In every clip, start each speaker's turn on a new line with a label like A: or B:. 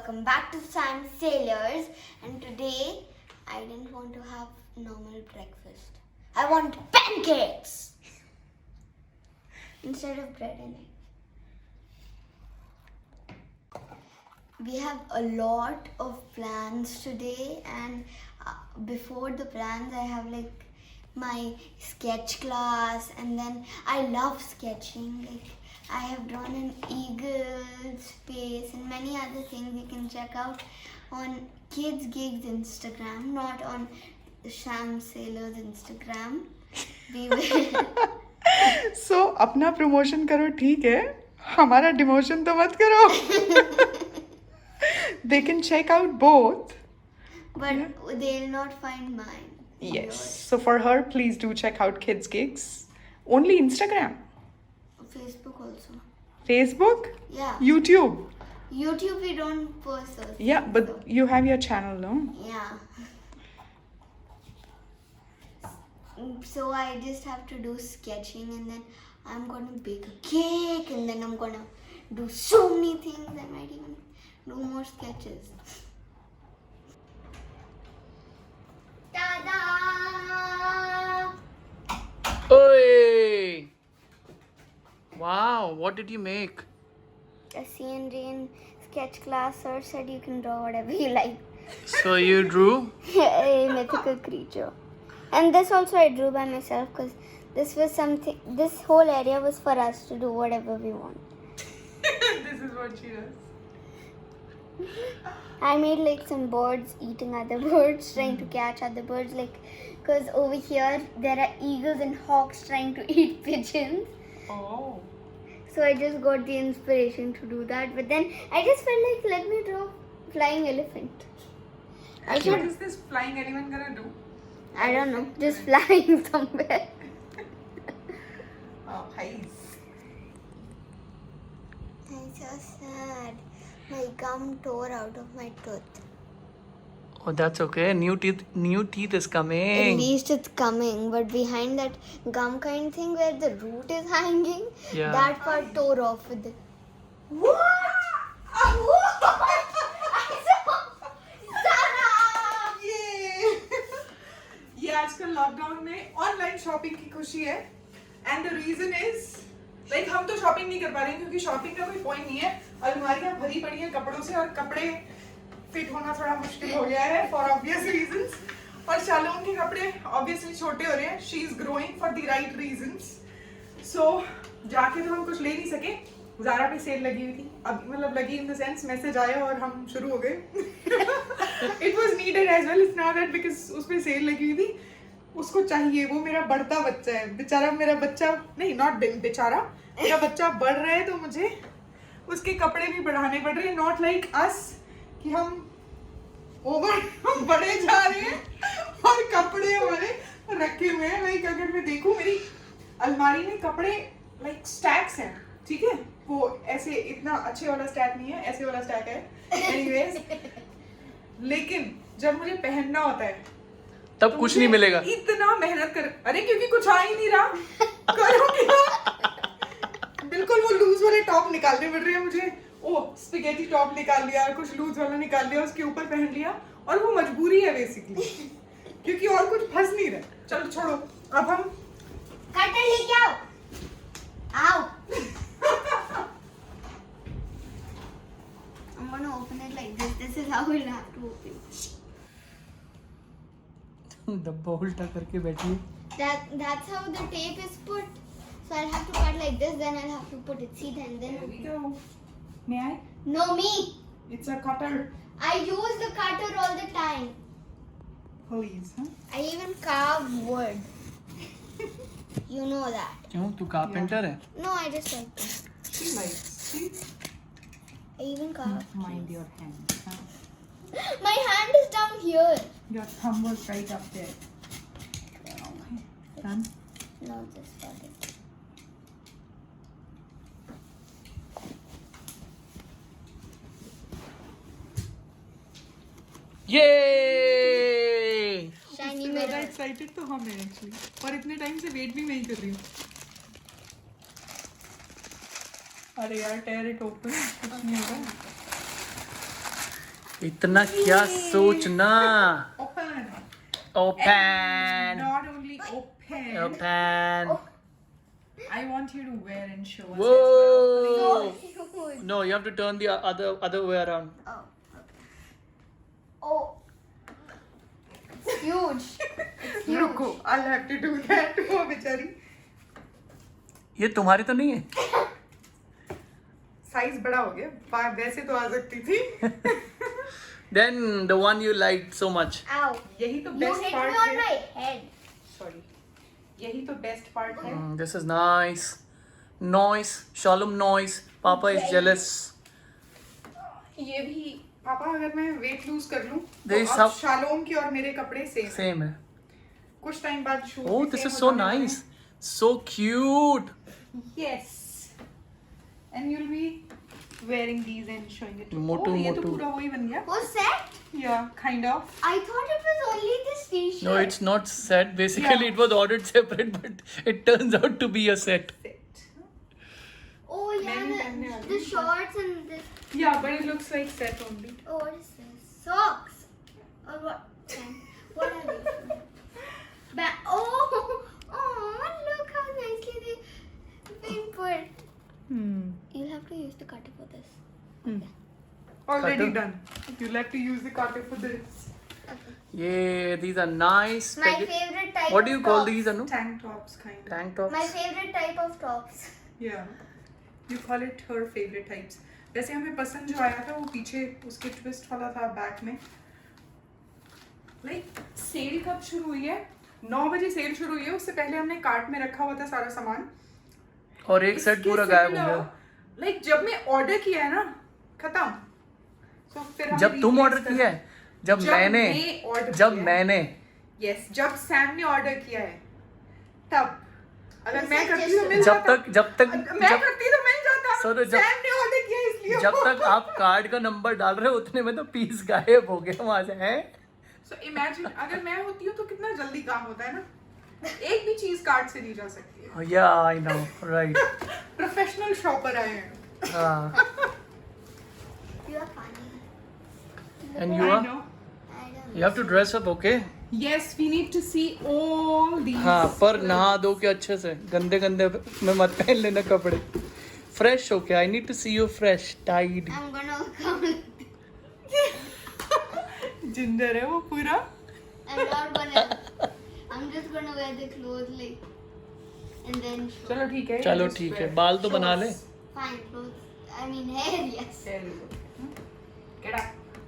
A: welcome back to Sam Sailors. And today I didn't want to have normal breakfast. I want pancakes instead of bread and eggs. We have a lot of plans today, and before the plans I have like my sketch class, and then I love sketching. Like I have drawn an eagle's face and many other things you can check out on Kids Gigs Instagram, not on Sam Sailors Instagram. We will
B: So अपना promotion करो, ठीक है, हमारा demotion तो मत करो. They can check out both.
A: but they'll not find mine.
B: Yes. So for her, please do check out Kids Gigs. Only Instagram,
A: Facebook also.
B: Facebook,
A: Yeah.
B: YouTube.
A: YouTube we don't post also.
B: Yeah, but you have your channel, no?
A: Yeah. So I just have to do sketching, and then I'm gonna bake a cake, and then I'm gonna do so many things. I might even do more sketches. Ta-da!
C: Oi! Wow, what did you make?
A: A CNG in sketch class, sir said you can draw whatever you like.
C: So you drew?
A: A mythical creature. And this also I drew by myself because this was something, this whole area was for us to do whatever we want.
B: This is what she does.
A: I made like some birds eating other birds, trying to catch other birds, like because over here there are eagles and hawks trying to eat pigeons.
B: Oh.
A: So I just got the inspiration to do that, but then I just felt like let me draw flying elephant. I
B: What
A: should,
B: is this flying elephant gonna do?
A: I don't know, just flying somewhere.
B: Oh, nice.
A: I'm so sad. My gum tore out of my tooth.
C: Oh, that's okay. New teeth is
A: At
C: coming.
A: least it's coming, but behind that gum kind thing where the root is hanging,
C: Yeah.
A: that part tore off with it.
B: What? ये आजकल lockdown में online shopping की खुशी है, and the reason is like हम तो shopping नहीं कर पा रहे हैं क्योंकि शॉपिंग का कोई पॉइंट नहीं है. अलमारियां भरी पड़ी हैं कपड़ों से और कपड़े फिट होना थोड़ा मुश्किल हो गया है फॉर ऑब्वियस रीजंस. और शालोन के कपड़े ऑब्वियसली छोटे हो रहे हैं. She is growing for the right reasons. So जाके तो हम कुछ ले नहीं सके. ज़ारा पे सेल लगी हुई थी, अब मतलब लगी इन द सेंस मैसेज आया और हम शुरू हो गए. It was needed as well. It's not that because उस पे सेल लगी हुई थी. उसको चाहिए, वो मेरा बढ़ता बच्चा है. बेचारा मेरा बच्चा नहीं, नॉट बेचारा, मेरा बच्चा बढ़ रहा है तो मुझे उसके कपड़े भी बढ़ाने पड़ रहे हैं. नॉट लाइक अस कि हम ओवर बढ़े जा रहे हैं और कपड़े हमारे रखे हुए हैं. लाइक अगर मैं देखूं मेरी अलमारी में कपड़े लाइक स्टैक्स हैं, ठीक है, वो ऐसे इतना अच्छे वाला स्टैक नहीं है, ऐसे वाला स्टैक है. एनीवेज, लेकिन जब मुझे पहनना होता है
C: तब
B: तो
C: कुछ
B: मुझे
C: नहीं मिलेगा.
B: इतना मेहनत कर, अरे क्योंकि कुछ आ ही नहीं रहा. करो क्या? बिल्कुल वो लूज वाले टॉप निकालने पड़ रहे हैं मुझे. ओ स्पैगेटी टॉप निकाल लिया, कुछ लूज वाला निकाल लिया, उसके ऊपर पहन लिया. और वो मजबूरी है बेसिकली, क्योंकि और कुछ फंस नहीं रहा. चलो छोड़ो, अब हम
A: कटर लेके आओ. Ow! I'm gonna open it like this. This is how we'll have to open it.
C: डब्बा उल्टा करके बैठी.
A: That's how the tape is put. So I'll have to cut like this, then I'll have to put it seat and then.
B: There we go. May I?
A: No, me.
B: It's a cutter.
A: I use the cutter all the time.
B: Please, huh?
A: I even carve wood. You know that.
C: क्यों तू carpenter है?
A: No, I just like it.
B: She likes. See?
A: I even carve.
B: Mind your hand. Huh?
A: My hand is down here.
B: Your thumb was right up there. Okay. Done.
A: No, just got it.
C: Yay!
A: Shiny
B: उससे ज़्यादा
A: mirror.
B: Excited तो हम हैं actually, और इतने time से wait भी मैं ही कर रही हूँ. अरे यार टेयर इट ओपन, कुछ नहीं होगा.
C: इतना क्या सोचना.
B: Open.
C: Open.
B: Not only open.
C: Open.
B: I want you to wear and show us as well.
C: Whoa.
A: Huge.
C: No, you have to turn the other way around.
A: Oh, okay. Oh. It's huge. It's huge.
B: रुको, I'll have to do that. वो बेचारी.
C: ये तुम्हारी तो नहीं है.
B: Size बड़ा हो गया. वैसे तो आ सकती थी.
C: Then the one you liked so much.
A: Ow.
B: यही तो
A: You
B: best
A: hit
B: part
A: me on
B: है.
A: my head.
B: Sorry. यही तो बेस्ट पार्ट है.
C: This is nice. Noise. Shalom noise. Papa is jealous.
B: ये भी पापा अगर मैं वेट लूज कर लूं
C: They
B: तो अब
C: सब-
B: शालोम की और मेरे कपड़े सेम.
C: Same है.
B: कुछ टाइम बाद shoes.
C: Oh, this is so nice. So cute.
B: Yes. And you'll be wearing these and showing it.
C: मोटू,
B: ये तो
C: मोटू.
B: पूरा वही बन गया.
A: What's that?
B: Yeah, kind of.
A: I thought it was only this t-shirt.
C: No, it's not set. Basically,
B: Yeah.
C: it was ordered separate, but it turns out to be a set.
B: Set.
A: Oh yeah,
B: मैंने पहनने वाली
A: the
B: हूँ.
A: shorts and this.
B: Yeah, but it looks like set only.
A: Oh, what is this? Socks. Or what? What are they? Oh, look how nicely they've been put. You'll have to use the cutter for this.
B: Already
C: Cutter?
B: done. You'll have to use the cutter for this.
C: Yeah, these are nice.
A: My favorite type.
C: What do you
A: of
C: call
A: tops.
C: these, Anu?
B: Tank tops kind of.
C: Tank tops.
A: My favorite type of tops.
B: Yeah. You call it her favorite types. वैसे हमें पसंद जो आया था वो पीछे उसके twist वाला था बैक में. लाइक सेल कब शुरू हुई है? 9 बजे सेल शुरू हुई है. उससे पहले हमने कार्ट में रखा हुआ था सारा सामान.
C: और एक सेट पूरा गायब हो गया.
B: लाइक जब मैं ऑर्डर किया है ना खत्म. So, फिर हमने
C: जब तुम
B: replace
C: ऑर्डर
B: कर-
C: किया है, जब
B: order
C: मैंने,
B: किया है। Yes, जब सैम ने ऑर्डर किया है तब. अगर
A: This
B: मैं
A: is
B: करती
A: just-
B: तो मिल
C: जब
B: जाता.
C: तक
B: मैं करती तो मिल जाता.
C: Sorry, जब-
B: सैम ने ऑर्डर किया इसलिए.
C: जब तक आप कार्ड का नंबर डाल रहे हो उतने में तो पीस गायब हो गया वहां से है.
B: So imagine अगर मैं होती हूँ तो कितना जल्दी काम होता है ना. एक भी चीज कार्ट से ली जा सकती है.
C: Yeah, I know, right.
B: Professional shopper आए हैं.
A: You are funny.
C: And you
B: I
C: are?
B: know.
A: I don't
C: You have to dress up, okay?
B: Yes, we need to see all these.
C: हाँ, पर नहा धो के अच्छे से. गंदे गंदे में मत पहन लेना कपड़े. Fresh okay. I need to see you fresh, tied.
A: I'm gonna come.
B: Ginger है वो पूरा.
A: I'm not gonna. I'm just gonna wear the clothes like, and then show.
B: चलो ठीक है.
C: चलो
B: Just
C: ठीक
B: wear
C: है.
B: it.
C: बाल तो
B: Show
C: बना
B: us.
C: ले.
A: Fine clothes. I mean hair, yes.
B: There you go. Get up.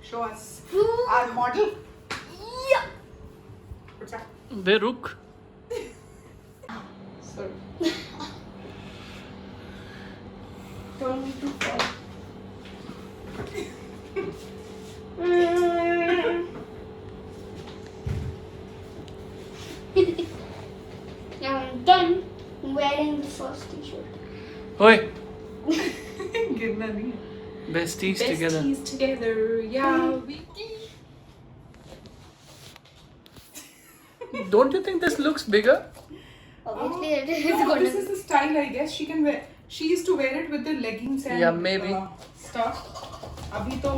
B: Show us.
A: Ooh.
B: Our model.
A: Yeah.
B: What's that?
C: बे रुक.
B: Sorry. Don't need to fall.
A: Now I'm done wearing the first t-shirt.
C: ओए,
B: गिरना नहीं.
C: besties together.
B: Besties together. Yeah. We.
C: Don't you think this looks bigger?
A: Obviously, it is
B: No,
A: gonna.
B: this is the style, I guess. She can wear. She used to wear it with the leggings and
C: Yeah, maybe.
B: Stuff. अभी तो.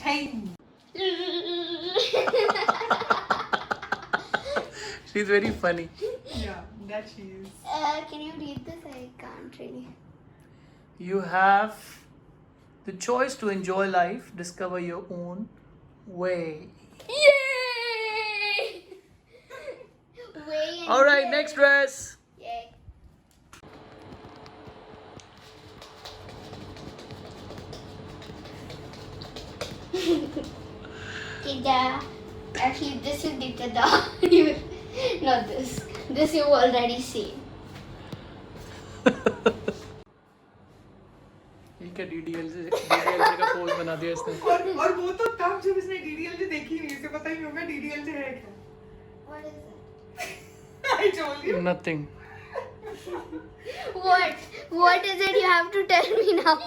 B: Shame.
C: She's very funny.
B: Yeah, that she is.
A: Can you read this? I can't really.
C: You have the choice to enjoy life, discover your own way.
A: Yay! Way and
C: All right,
A: yay.
C: next dress.
A: Yay. Tada. Actually, this is the tada. Not this. This you've already seen.
C: ये क्या DDL का pose बना दिया इसने.
B: और वो तो तब जब इसने DDLJ देखी नहीं, इसे पता ही नहीं होगा DDLJ है क्या.
A: What is it?
B: I told you.
C: Nothing.
A: What? What is it? You have to tell me now.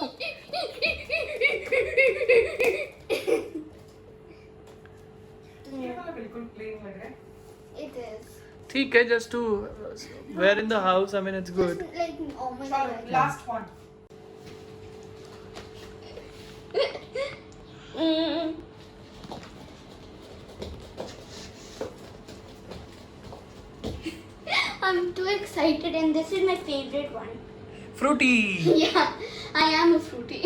B: ये वाला बिल्कुल plain लग रहा है.
A: It is.
C: ठीक है, just to wear in the house. I mean, it's good.
A: Like, oh my
B: चलो
A: god.
B: Last one.
A: I'm too excited, and this is my favorite one.
C: Fruity.
A: Yeah, I am a fruity.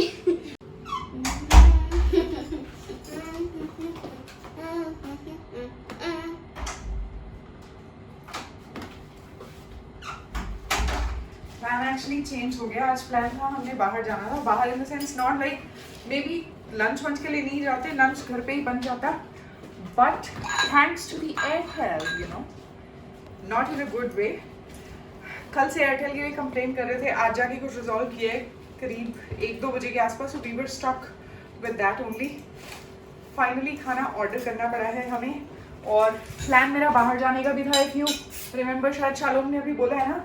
B: Plan actually change हो गया. आज plan था हमने बाहर जाना था. बाहर in the sense not like maybe lunch वंच के लिए नहीं जाते, लंच घर पे ही बन जाता. But thanks to the Airtel, you know, not in a good way. कल से एयरटेल के लिए कंप्लेन कर रहे थे, आज जाके कुछ रिजॉल्व किया है करीब 1-2 बजे के आसपास. We were stuck with that only. Finally खाना ऑर्डर करना पड़ा है हमें. और प्लान मेरा बाहर जाने का भी था. इफ यू रिमेंबर, शायद शालोम ने अभी बोला है ना,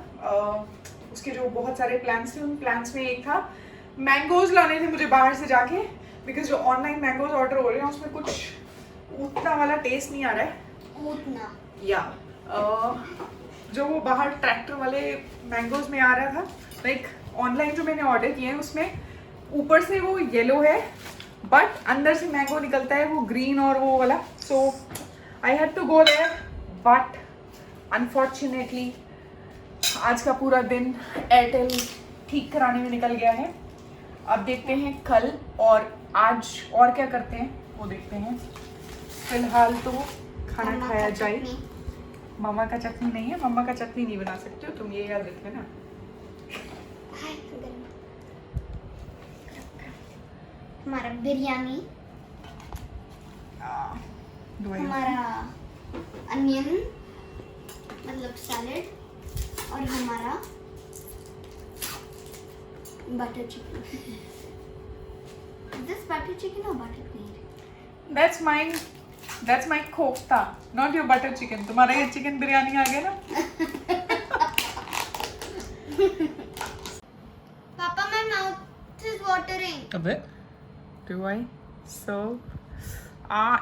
B: उसके जो बहुत सारे प्लान्स थे, उन प्लान्स में एक था मैंगोज लाने थे मुझे बाहर से जाके. बिकॉज जो ऑनलाइन मैंगोज ऑर्डर हो रहे हैं उसमें कुछ उतना वाला टेस्ट नहीं आ रहा है.
A: उतना.
B: या जो वो बाहर ट्रैक्टर वाले मैंगोज में आ रहा था, लाइक ऑनलाइन जो मैंने ऑर्डर किए हैं उसमें ऊपर से वो येलो है बट अंदर से मैंगो निकलता है वो ग्रीन और वो वाला. So I had to go there. But unfortunately आज का पूरा दिन एयरटेल ठीक कराने में निकल गया है. अब देखते हैं कल और आज और क्या करते हैं वो देखते हैं. फिलहाल तो खाना
A: मम्मा
B: खाया
A: का
B: जाए.
A: चटनी.
B: मम्मा का चटनी नहीं है, मम्मा का चटनी नहीं बना सकते हो तुम, ये याद रखना.
A: हाय, गरम. हमारा बिरयानी, हमारा अनियन मतलब सैलेड, और हमारा butter chicken. Is this butter chicken or butter paneer?
B: That's my kofta, not your butter chicken. तुम्हारा ये चिकन बिरयानी आ गया ना.
A: Papa, my mouth is watering.
C: अबे
B: Do I serve?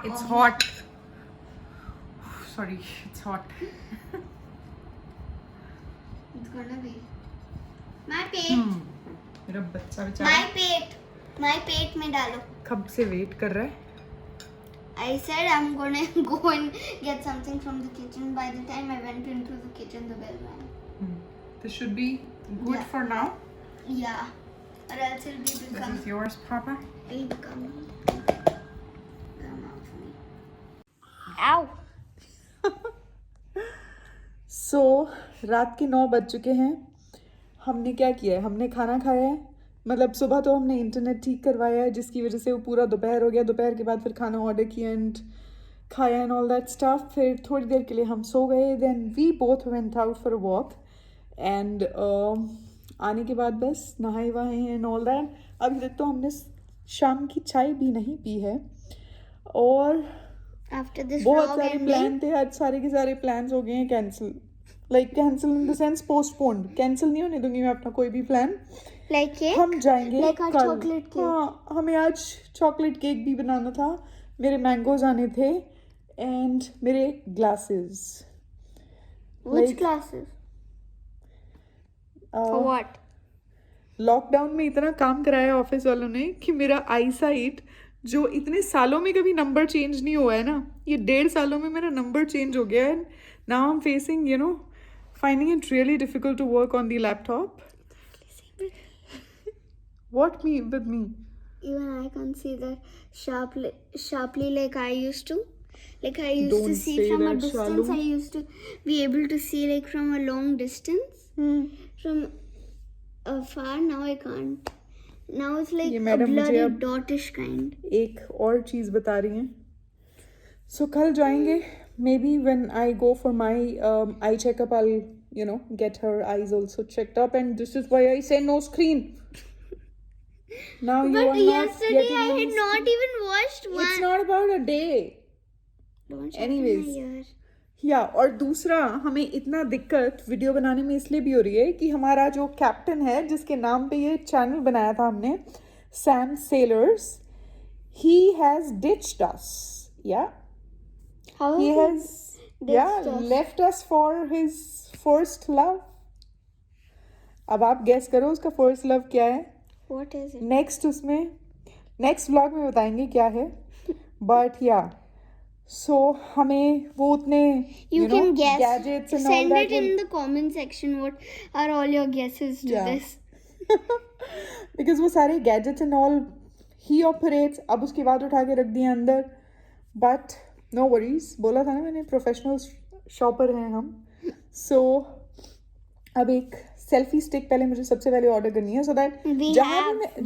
B: It's hot. Sorry, it's hot.
A: It's gonna be. My पेट.
B: मेरा बच्चा बेचारा
A: My पेट में डालो.
B: कब से वेट कर रहा है.
A: I said I'm gonna go and get something from the kitchen. By the time I went into the kitchen, the bell rang.
B: This should be good
A: Yeah.
B: for now.
A: Yeah. Or else it'll be
B: This
A: become.
B: is yours, Papa.
A: It'll become. Come out for me. Ow.
B: So रात के 9 बज चुके हैं. हमने क्या किया है, हमने खाना खाया है. मतलब सुबह तो हमने इंटरनेट ठीक करवाया है जिसकी वजह से वो पूरा दोपहर हो गया. दोपहर के बाद फिर खाना ऑर्डर किया एंड खाया एंड ऑल दैट स्टफ. फिर थोड़ी देर के लिए हम सो गए. Then we both went out for a walk and आने के बाद बस नहाए वहाए एंड ऑल दैट. अभी तक तो हमने शाम की चाय भी नहीं पी है. और
A: After this
B: बहुत
A: vlog
B: सारे
A: ending,
B: प्लान थे. आज सारे के सारे प्लान्स हो गए हैं cancel. Like cancel in the sense postponed. Cancel नहीं होने दूंगी मैं अपना कोई भी प्लान.
A: like cake,
B: हम जाएंगे
A: like our
B: कल.
A: chocolate cake.
B: हाँ, हमें आज चॉकलेट केक भी बनाना था. मेरे मैंगोज आने थे एंड मेरे glasses.
A: which classes? For what?
B: Lockdown में इतना काम कराया ऑफिस वालों ने कि मेरा आई साइट जो इतने सालों में कभी नंबर चेंज नहीं हुआ है ना, ये 1.5 सालों में मेरा नंबर चेंज हो गया है. Now I am facing finding it really difficult to work on the laptop. What me with me?
A: Even I can't see that sharply like I used to. Like I used to
B: Don't
A: see
B: say
A: from a
B: that,
A: distance.
B: Shalom.
A: I used to be able to see like from a long distance. From afar, now I can't. Now it's like
B: ये
A: a
B: madam मुझे
A: blurry
B: अब
A: dotish kind.
B: एक और चीज़ बता रही हैं. सो कल जाएंगे. Maybe when I go for my eye checkup, I'll get her eyes also checked up. And this is why I say no screen. Now you
A: But
B: are not
A: yesterday
B: getting
A: I
B: any
A: had not even watched one.
B: It's not about a day.
A: Don't shut
B: Anyways.
A: my ear.
B: या और दूसरा हमें इतना दिक्कत video बनाने में इसलिए भी हो रही है कि हमारा जो कैप्टन है जिसके नाम पे ये चैनल बनाया था हमने, Sam sellers, he has ditched us. Yeah.
A: How
B: He
A: is
B: has Yeah, left us for his first love. अब आप गेस करो उसका फर्स्ट लव क्या है.
A: What is it?
B: नेक्स्ट उसमें नेक्स्ट व्लॉग में बताएंगे क्या है. बट या सो हमें वो उतने
A: You can guess.
B: gadgets and all
A: Send
B: that
A: it in the comment section. What are all your guesses to
B: Yeah.
A: this?
B: Because वो सारे gadgets and all he operates. अब उसके बाद उठा के रख दिए अंदर. बट नो वरीज, बोला था ना मैंने प्रोफेशनल शॉपर हैं हम. सो अब एक सेल्फी स्टिक पहले मुझे सबसे पहले ऑर्डर करनी है so that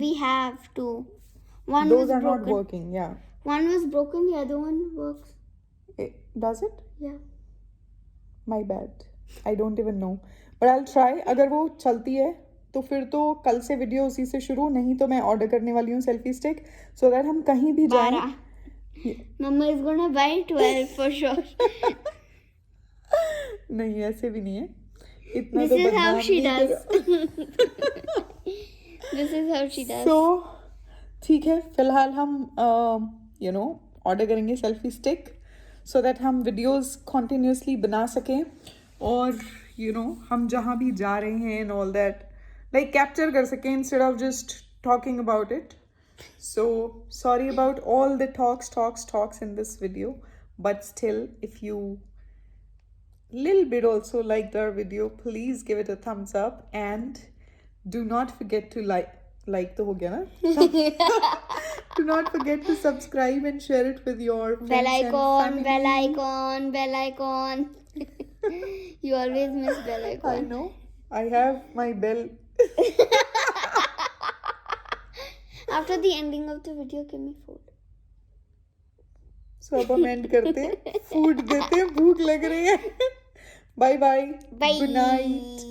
A: We have two. One
B: those
A: was
B: are not
A: broken.
B: working. Yeah.
A: One was broken. The other one works.
B: Does it?
A: Yeah.
B: My bad. I don't even know. But I'll try. अगर वो चलती है तो फिर तो कल से video उसी से शुरू. नहीं तो मैं ऑर्डर करने वाली हूँ सेल्फी स्टिक सो दैट हम कहीं भी जाएं.
A: 12. Mama is gonna buy 12 for sure.
B: नहीं ऐसे भी नहीं है. इतना
A: This
B: तो
A: is how
B: बदनाम
A: she
B: नहीं
A: does.
B: करो.
A: This is how she does.
B: So ठीक है, फिलहाल हम ऑर्डर करेंगे सेल्फी स्टिक सो दैट हम वीडियोस कॉन्टिन्यूसली बना सकें और हम जहाँ भी जा रहे हैं and all that like capture कर सकें instead of just talking about it. So sorry about all the talks in this video, but still if you little bit also liked our video, please give it a thumbs up and do not forget to like to ho gaya na. Do not forget to subscribe and share it with your friends
A: Bell icon,
B: and family.
A: bell icon, bell icon. You always miss bell
B: I
A: icon.
B: know, I have my bell.
A: After the ending of the video, give me food.
B: So अब हम end करते हैं, food देते हैं, भूख लग रही है. Bye bye.
A: Bye.
B: Good night.